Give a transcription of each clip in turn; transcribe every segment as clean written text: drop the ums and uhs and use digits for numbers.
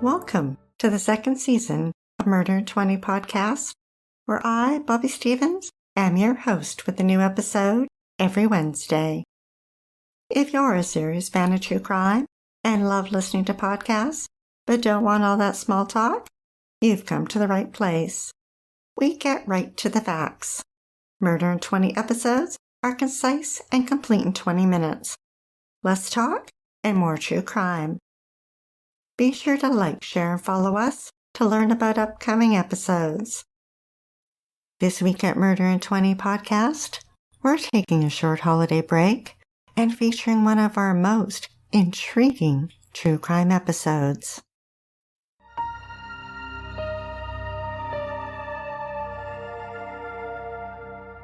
Welcome to the second season of Murder in 20 podcast, where I, Bobby Stevens, am your host with a new episode every Wednesday. If you're a serious fan of true crime and love listening to podcasts, but don't want all that small talk, you've come to the right place. We get right to the facts. Murder in 20 episodes are concise and complete in 20 minutes. Less talk and more true crime. Be sure to like, share, and follow us to learn about upcoming episodes. This week at Murder in 20 podcast, we're taking a short holiday break and featuring one of our most intriguing true crime episodes.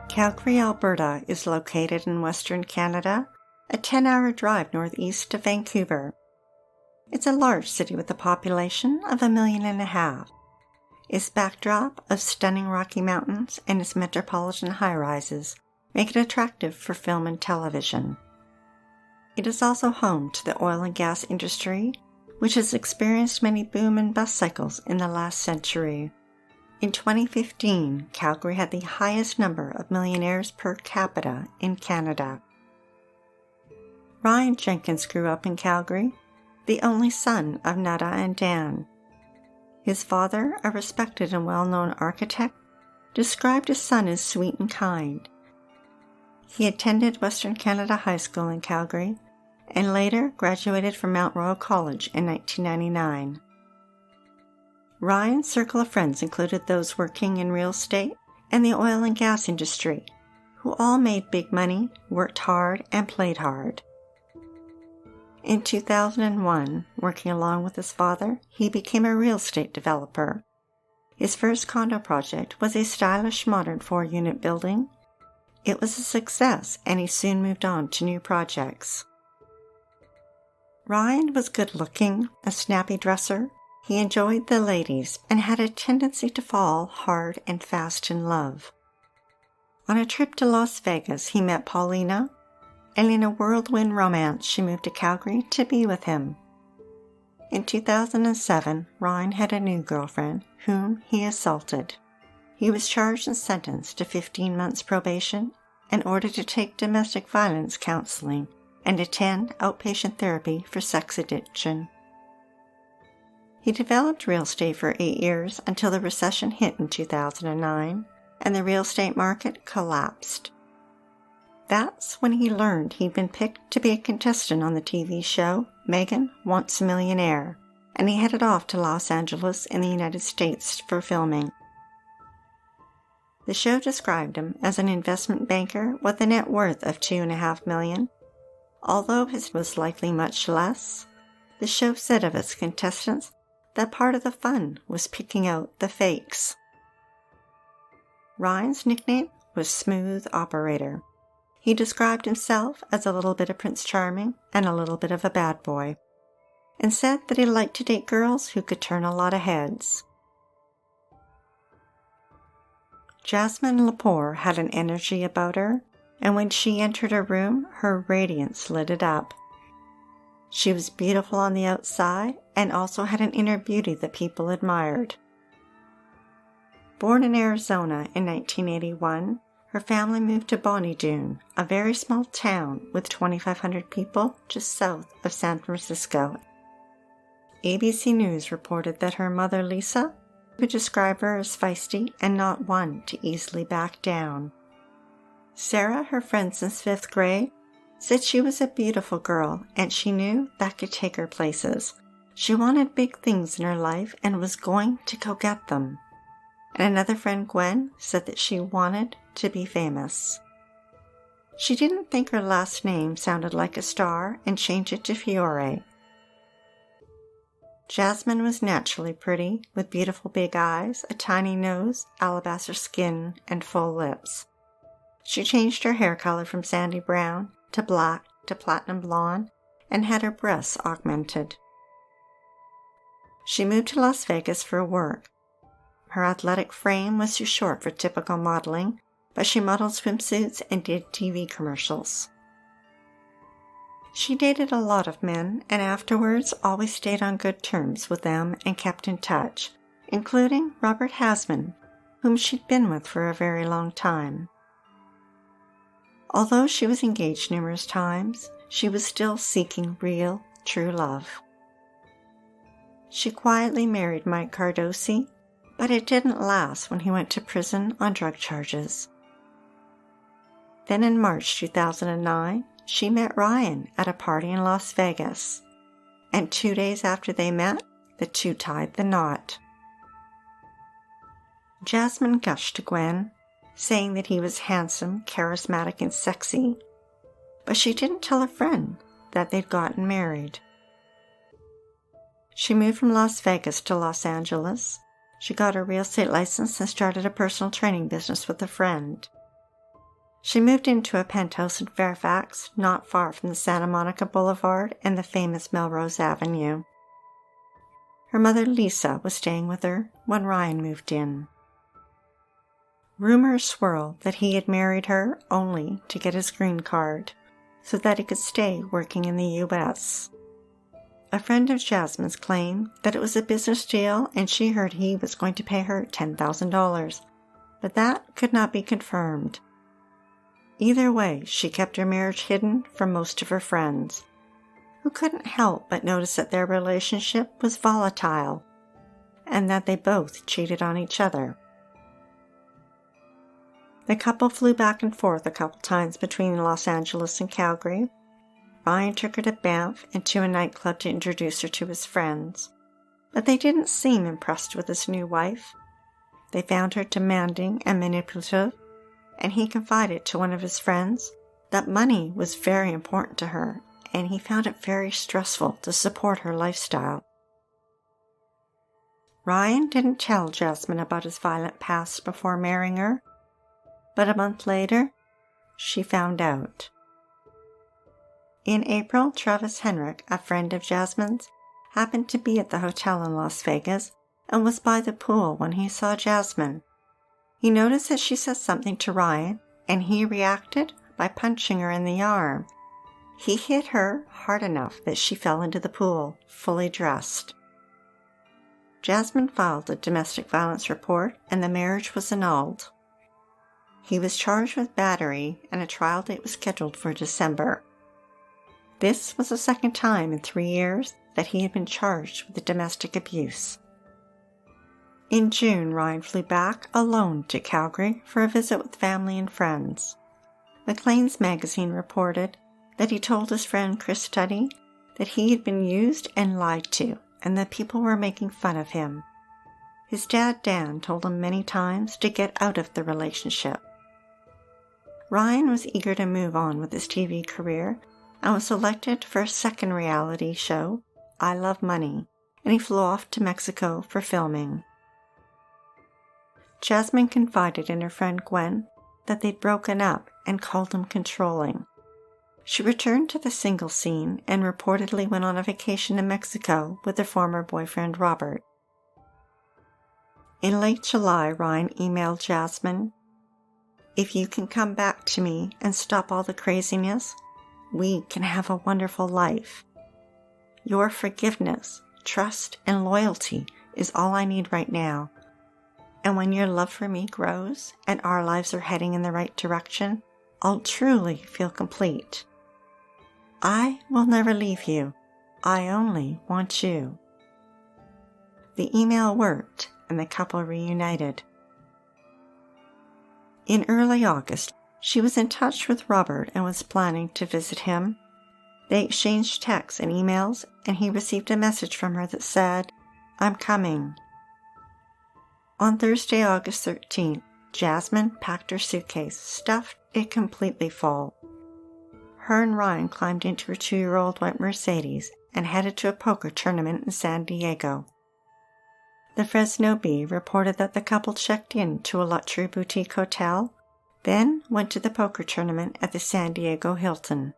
Calgary, Alberta is located in Western Canada, a 10-hour drive northeast of Vancouver. It's a large city with a population of 1.5 million. Its backdrop of stunning Rocky Mountains and its metropolitan high-rises make it attractive for film and television. It is also home to the oil and gas industry, which has experienced many boom and bust cycles in the last century. In 2015, Calgary had the highest number of millionaires per capita in Canada. Ryan Jenkins grew up in Calgary, the only son of Nada and Dan. His father, a respected and well-known architect, described his son as sweet and kind. He attended Western Canada High School in Calgary and later graduated from Mount Royal College in 1999. Ryan's circle of friends included those working in real estate and the oil and gas industry, who all made big money, worked hard, and played hard. In 2001, working along with his father, he became a real estate developer. His first condo project was a stylish modern 4-unit building. It was a success, and he soon moved on to new projects. Ryan was good-looking, a snappy dresser. He enjoyed the ladies and had a tendency to fall hard and fast in love. On a trip to Las Vegas, he met Paulina, and in a whirlwind romance, she moved to Calgary to be with him. In 2007, Ryan had a new girlfriend, whom he assaulted. He was charged and sentenced to 15 months probation and ordered to take domestic violence counseling and attend outpatient therapy for sex addiction. He developed real estate for 8 years until the recession hit in 2009 and the real estate market collapsed. That's when he learned he'd been picked to be a contestant on the TV show Megan Wants a Millionaire, and he headed off to Los Angeles in the United States for filming. The show described him as an investment banker with a net worth of $2.5 million. Although his was likely much less, the show said of its contestants that part of the fun was picking out the fakes. Ryan's nickname was Smooth Operator. He described himself as a little bit of Prince Charming and a little bit of a bad boy, and said that he liked to date girls who could turn a lot of heads. Jasmine Lepore had an energy about her, and when she entered a room, her radiance lit it up. She was beautiful on the outside and also had an inner beauty that people admired. Born in Arizona in 1981, her family moved to Bonnie Doon, a very small town with 2,500 people just south of San Francisco. ABC News reported that her mother, Lisa, would describe her as feisty and not one to easily back down. Sarah, her friend since 5th grade, said she was a beautiful girl and she knew that could take her places. She wanted big things in her life and was going to go get them. And another friend, Gwen, said that she wanted to be famous. She didn't think her last name sounded like a star and changed it to Fiore. Jasmine was naturally pretty, with beautiful big eyes, a tiny nose, alabaster skin, and full lips. She changed her hair color from sandy brown to black to platinum blonde and had her breasts augmented. She moved to Las Vegas for work. Her athletic frame was too short for typical modeling, but she modeled swimsuits and did TV commercials. She dated a lot of men and afterwards always stayed on good terms with them and kept in touch, including Robert Jasmine, whom she'd been with for a very long time. Although she was engaged numerous times, she was still seeking real, true love. She quietly married Mike Cardosi, but it didn't last when he went to prison on drug charges. Then in March 2009, she met Ryan at a party in Las Vegas, and 2 days after they met, the two tied the knot. Jasmine gushed to Gwen, saying that he was handsome, charismatic, and sexy, but she didn't tell a friend that they'd gotten married. She moved from Las Vegas to Los Angeles. She got a real estate license and started a personal training business with a friend. She moved into a penthouse in Fairfax, not far from the Santa Monica Boulevard and the famous Melrose Avenue. Her mother, Lisa, was staying with her when Ryan moved in. Rumors swirled that he had married her only to get his green card, so that he could stay working in the U.S. A friend of Jasmine's claimed that it was a business deal and she heard he was going to pay her $10,000, but that could not be confirmed. Either way, she kept her marriage hidden from most of her friends, who couldn't help but notice that their relationship was volatile and that they both cheated on each other. The couple flew back and forth a couple times between Los Angeles and Calgary. Ryan took her to Banff and to a nightclub to introduce her to his friends, but they didn't seem impressed with his new wife. They found her demanding and manipulative, and he confided to one of his friends that money was very important to her, and he found it very stressful to support her lifestyle. Ryan didn't tell Jasmine about his violent past before marrying her, but a month later, she found out. In April, Travis Henrik, a friend of Jasmine's, happened to be at the hotel in Las Vegas and was by the pool when he saw Jasmine. He noticed that she said something to Ryan, and he reacted by punching her in the arm. He hit her hard enough that she fell into the pool, fully dressed. Jasmine filed a domestic violence report, and the marriage was annulled. He was charged with battery, and a trial date was scheduled for December. This was the second time in 3 years that he had been charged with domestic abuse. In June, Ryan flew back alone to Calgary for a visit with family and friends. Maclean's magazine reported that he told his friend Chris Tuddy that he had been used and lied to, and that people were making fun of him. His dad, Dan, told him many times to get out of the relationship. Ryan was eager to move on with his TV career and was selected for a second reality show, I Love Money, and he flew off to Mexico for filming. Jasmine confided in her friend Gwen that they'd broken up and called him controlling. She returned to the single scene and reportedly went on a vacation in Mexico with her former boyfriend Robert. In late July, Ryan emailed Jasmine, "If you can come back to me and stop all the craziness, we can have a wonderful life. Your forgiveness, trust, and loyalty is all I need right now. And when your love for me grows and our lives are heading in the right direction, I'll truly feel complete. I will never leave you. I only want you." The email worked, and the couple reunited. In early August, she was in touch with Robert and was planning to visit him. They exchanged texts and emails, and he received a message from her that said, "I'm coming." On Thursday, August 13th, Jasmine packed her suitcase, stuffed it completely full. Her and Ryan climbed into her 2-year-old white Mercedes and headed to a poker tournament in San Diego. The Fresno Bee reported that the couple checked in to a luxury boutique hotel, then went to the poker tournament at the San Diego Hilton.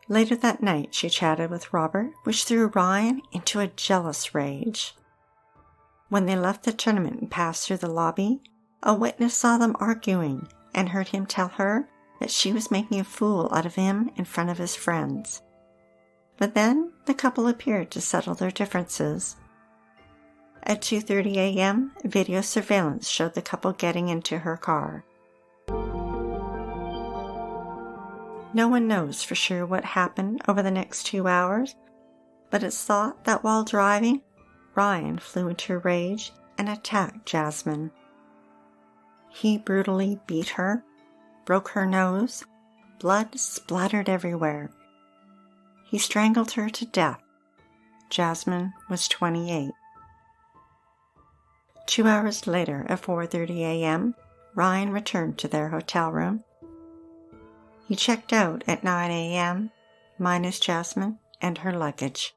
Later that night, she chatted with Robert, which threw Ryan into a jealous rage. When they left the tournament and passed through the lobby, a witness saw them arguing and heard him tell her that she was making a fool out of him in front of his friends. But then the couple appeared to settle their differences. At 2:30 a.m., video surveillance showed the couple getting into her car. No one knows for sure what happened over the next 2 hours, but it's thought that while driving, Ryan flew into a rage and attacked Jasmine. He brutally beat her, broke her nose, blood splattered everywhere. He strangled her to death. Jasmine was 28. 2 hours later, at 4:30 a.m., Ryan returned to their hotel room. He checked out at 9 a.m., minus Jasmine and her luggage.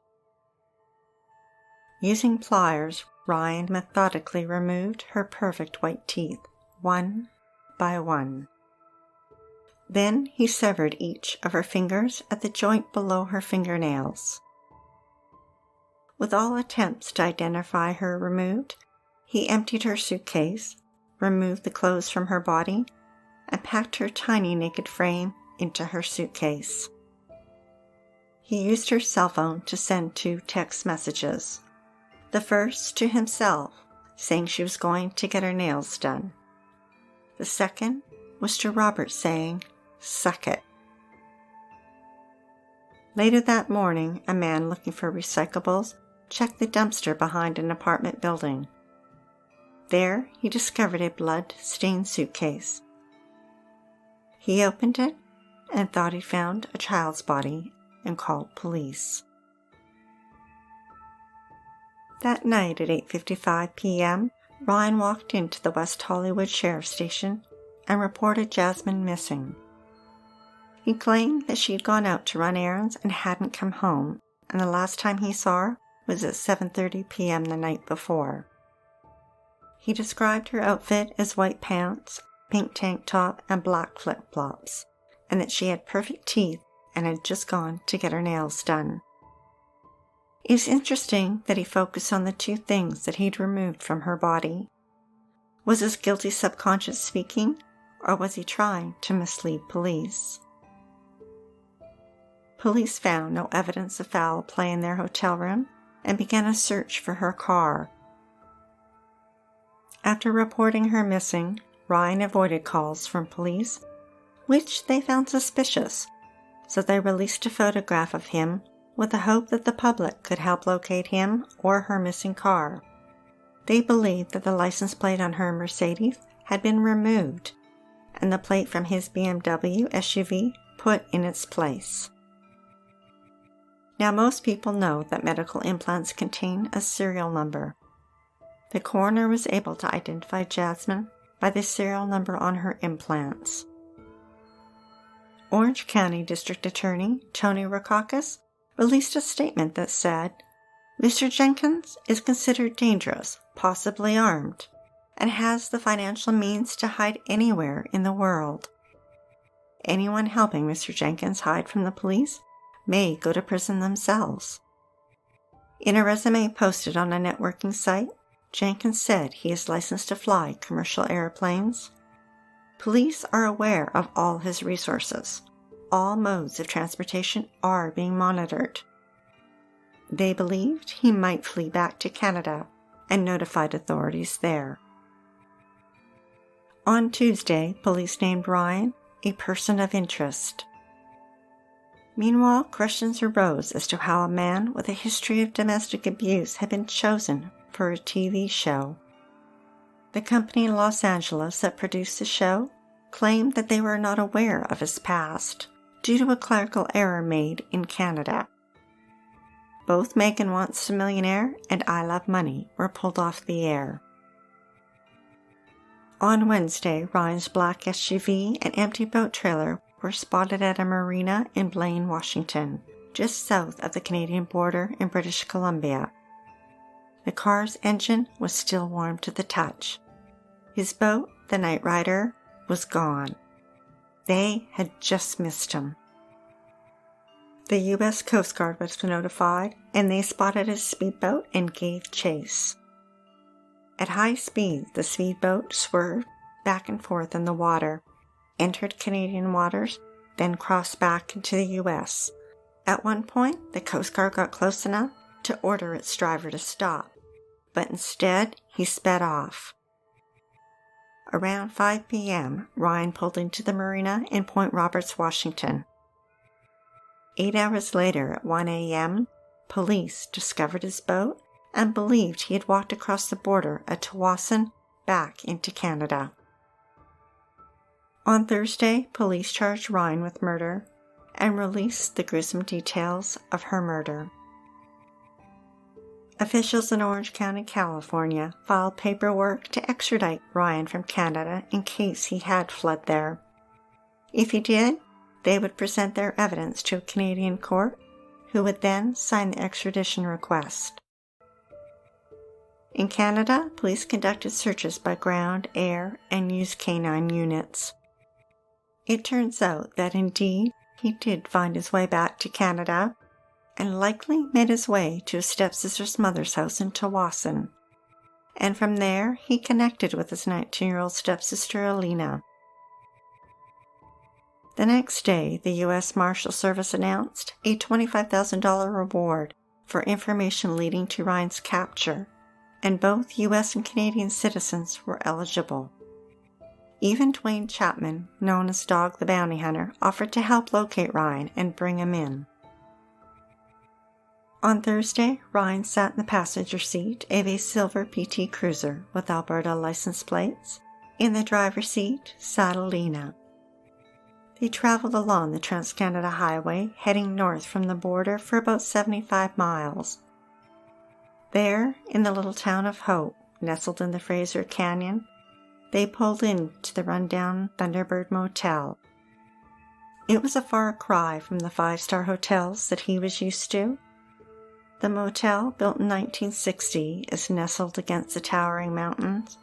Using pliers, Ryan methodically removed her perfect white teeth, one by one. Then he severed each of her fingers at the joint below her fingernails. With all attempts to identify her removed, he emptied her suitcase, removed the clothes from her body, and packed her tiny naked frame into her suitcase. He used her cell phone to send 2 text messages. The first to himself, saying she was going to get her nails done. The second was to Robert saying, "Suck it." Later that morning, a man looking for recyclables checked the dumpster behind an apartment building. There, he discovered a blood-stained suitcase. He opened it and thought he found a child's body and called police. That night at 8:55 p.m., Ryan walked into the West Hollywood Sheriff Station and reported Jasmine missing. He claimed that she had gone out to run errands and hadn't come home, and the last time he saw her was at 7:30 p.m. the night before. He described her outfit as white pants, pink tank top, and black flip-flops, and that she had perfect teeth and had just gone to get her nails done. It's interesting that he focused on the 2 things that he'd removed from her body. Was his guilty subconscious speaking, or was he trying to mislead police? Police found no evidence of foul play in their hotel room and began a search for her car. After reporting her missing, Ryan avoided calls from police, which they found suspicious, so they released a photograph of him with the hope that the public could help locate him or her missing car. They believed that the license plate on her Mercedes had been removed and the plate from his BMW SUV put in its place. Now, most people know that medical implants contain a serial number. The coroner was able to identify Jasmine by the serial number on her implants. Orange County District Attorney Tony Rackauckus released a statement that said, "Mr. Jenkins is considered dangerous, possibly armed, and has the financial means to hide anywhere in the world. Anyone helping Mr. Jenkins hide from the police may go to prison themselves." In a resume posted on a networking site, Jenkins said he is licensed to fly commercial airplanes. Police are aware of all his resources. All modes of transportation are being monitored. They believed he might flee back to Canada and notified authorities there. On Tuesday, police named Ryan a person of interest. Meanwhile, questions arose as to how a man with a history of domestic abuse had been chosen for a TV show. The company in Los Angeles that produced the show claimed that they were not aware of his past due to a clerical error made in Canada. Both Megan Wants a Millionaire and I Love Money were pulled off the air. On Wednesday, Ryan's black SUV and empty boat trailer were spotted at a marina in Blaine, Washington, just south of the Canadian border in British Columbia. The car's engine was still warm to the touch. His boat, the Night Rider, was gone. They had just missed him. The U.S. Coast Guard was notified, and they spotted his speedboat and gave chase. At high speed, the speedboat swerved back and forth in the water, entered Canadian waters, then crossed back into the U.S. At one point, the Coast Guard got close enough to order its driver to stop, but instead he sped off. Around 5 p.m., Ryan pulled into the marina in Point Roberts, Washington. 8 hours later, at 1 a.m., police discovered his boat and believed he had walked across the border at Tawasin back into Canada. On Thursday, police charged Ryan with murder and released the gruesome details of her murder. Officials in Orange County, California, filed paperwork to extradite Ryan from Canada in case he had fled there. If he did, they would present their evidence to a Canadian court, who would then sign the extradition request. In Canada, police conducted searches by ground, air, and used canine units. It turns out that indeed he did find his way back to Canada and likely made his way to his stepsister's mother's house in Tawasin. And from there, he connected with his 19-year-old stepsister Alina. The next day, the U.S. Marshal Service announced a $25,000 reward for information leading to Ryan's capture, and both U.S. and Canadian citizens were eligible. Even Dwayne Chapman, known as Dog the Bounty Hunter, offered to help locate Ryan and bring him in. On Thursday, Ryan sat in the passenger seat of a silver PT Cruiser with Alberta license plates. In the driver's seat sat Alina. They traveled along the Trans-Canada Highway, heading north from the border for about 75 miles. There, in the little town of Hope, nestled in the Fraser Canyon, they pulled into the rundown Thunderbird Motel. It was a far cry from the five-star hotels that he was used to. The motel, built in 1960, is nestled against the towering mountains.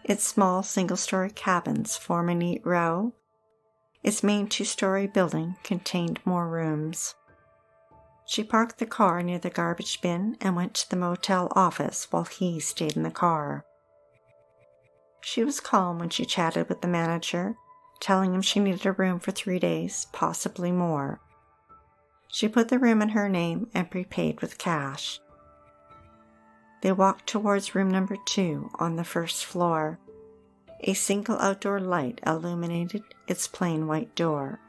Its small single-story cabins form a neat row. Its main two-story building contained more rooms. She parked the car near the garbage bin and went to the motel office while he stayed in the car. She was calm when she chatted with the manager, telling him she needed a room for 3 days, possibly more. She put the room in her name and prepaid with cash. They walked towards room number 2 on the first floor. A single outdoor light illuminated its plain white door.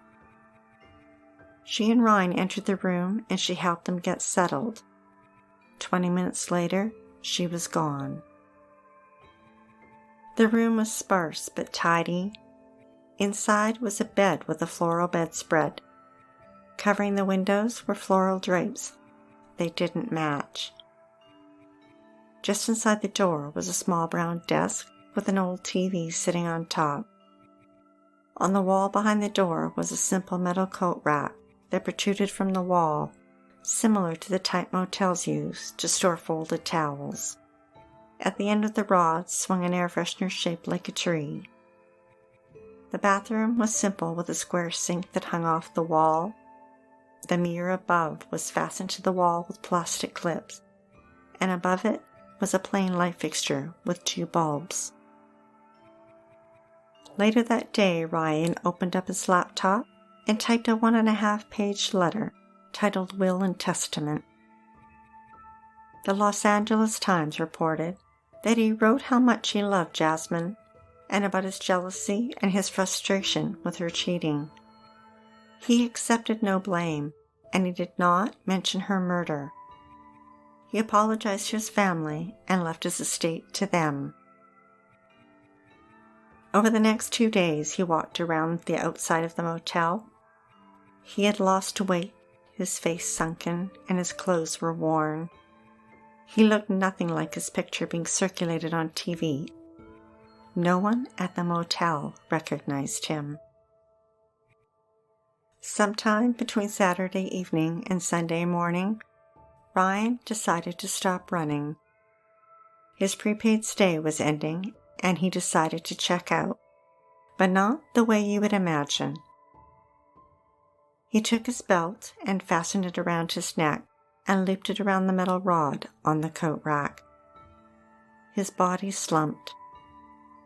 She and Ryan entered the room and she helped them get settled. 20 minutes later, she was gone. The room was sparse but tidy. Inside was a bed with a floral bedspread. Covering the windows were floral drapes. They didn't match. Just inside the door was a small brown desk with an old TV sitting on top. On the wall behind the door was a simple metal coat rack that protruded from the wall, similar to the type motels use to store folded towels. At the end of the rod swung an air freshener shaped like a tree. The bathroom was simple with a square sink that hung off the wall. The mirror above was fastened to the wall with plastic clips, and above it was a plain light fixture with 2 bulbs. Later that day, Ryan opened up his laptop and typed a 1.5-page letter titled Will and Testament. The Los Angeles Times reported that he wrote how much he loved Jasmine and about his jealousy and his frustration with her cheating. He accepted no blame, and he did not mention her murder. He apologized to his family and left his estate to them. Over the next 2 days, he walked around the outside of the motel. He had lost weight, his face sunken, and his clothes were worn. He looked nothing like his picture being circulated on TV. No one at the motel recognized him. Sometime between Saturday evening and Sunday morning, Ryan decided to stop running. His prepaid stay was ending, and he decided to check out, but not the way you would imagine. He took his belt and fastened it around his neck and looped it around the metal rod on the coat rack. His body slumped.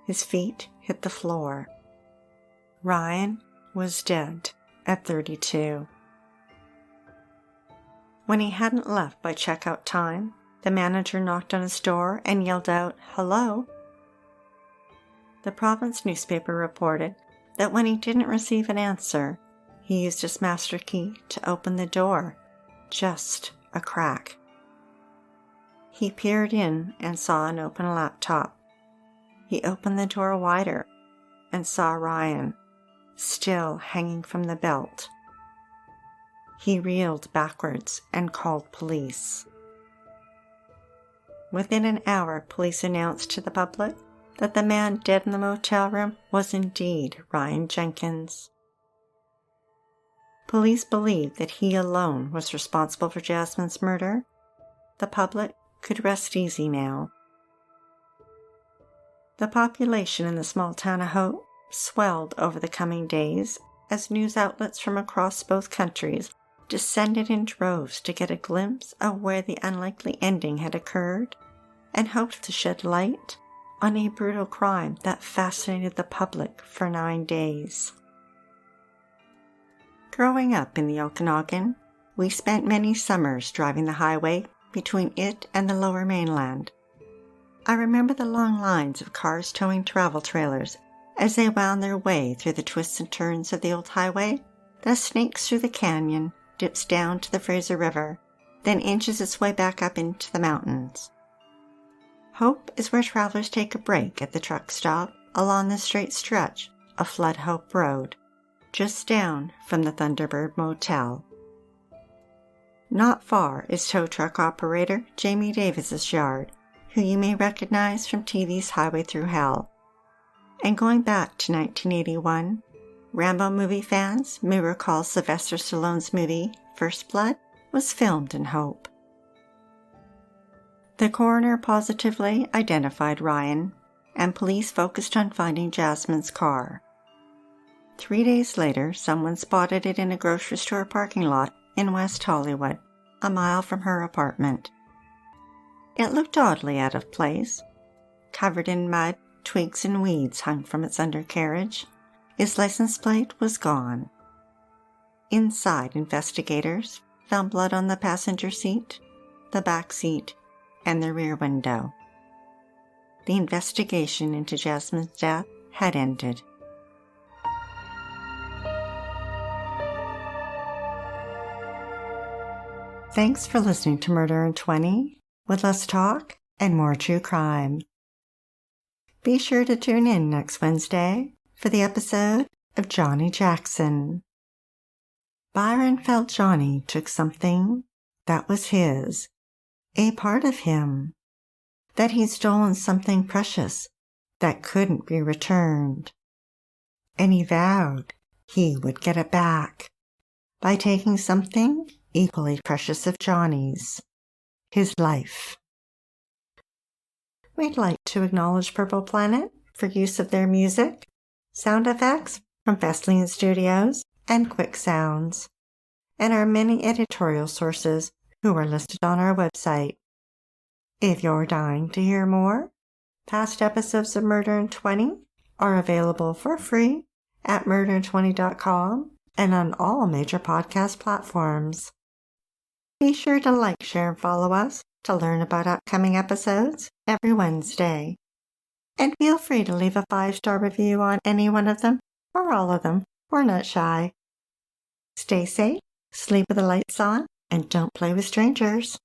His feet hit the floor. Ryan was dead at 32. When he hadn't left by checkout time, the manager knocked on his door and yelled out, "Hello?" The province newspaper reported that when he didn't receive an answer, he used his master key to open the door, just a crack. He peered in and saw an open laptop. He opened the door wider and saw Ryan, still hanging from the belt. He reeled backwards and called police. Within an hour, police announced to the public that the man dead in the motel room was indeed Ryan Jenkins. Police believed that he alone was responsible for Jasmine's murder. The public could rest easy now. The population in the small town of Hope swelled over the coming days as news outlets from across both countries descended in droves to get a glimpse of where the unlikely ending had occurred and hoped to shed light on a brutal crime that fascinated the public for 9 days. Growing up in the Okanagan, we spent many summers driving the highway between it and the lower mainland. I remember the long lines of cars towing travel trailers as they wound their way through the twists and turns of the old highway that snakes through the canyon, dips down to the Fraser River, then inches its way back up into the mountains. Hope is where travelers take a break at the truck stop along the straight stretch of Flood Hope Road, just down from the Thunderbird Motel. Not far is tow truck operator Jamie Davis's yard, who you may recognize from TV's Highway Through Hell. And going back to 1981, Rambo movie fans may recall Sylvester Stallone's movie First Blood was filmed in Hope. The coroner positively identified Ryan, and police focused on finding Jasmine's car. 3 days later, someone spotted it in a grocery store parking lot in West Hollywood, a mile from her apartment. It looked oddly out of place. Covered in mud, twigs and weeds hung from its undercarriage. Its license plate was gone. Inside, investigators found blood on the passenger seat, the back seat, and the rear window. The investigation into Jasmine's death had ended. Thanks for listening to Murder in 20, with less talk and more true crime. Be sure to tune in next Wednesday for the episode of Johnny Jackson. Byron felt Johnny took something that was his, a part of him, that he'd stolen something precious that couldn't be returned. And he vowed he would get it back by taking something equally precious of Johnny's, his life. We'd like to acknowledge Purple Planet for use of their music, sound effects from Veslian Studios and Quick Sounds, and our many editorial sources who are listed on our website. If you're dying to hear more, past episodes of Murder in 20 are available for free at murderin20.com and on all major podcast platforms. Be sure to like, share, and follow us to learn about upcoming episodes every Wednesday. And feel free to leave a 5-star review on any one of them or all of them. We're not shy. Stay safe, sleep with the lights on, and don't play with strangers.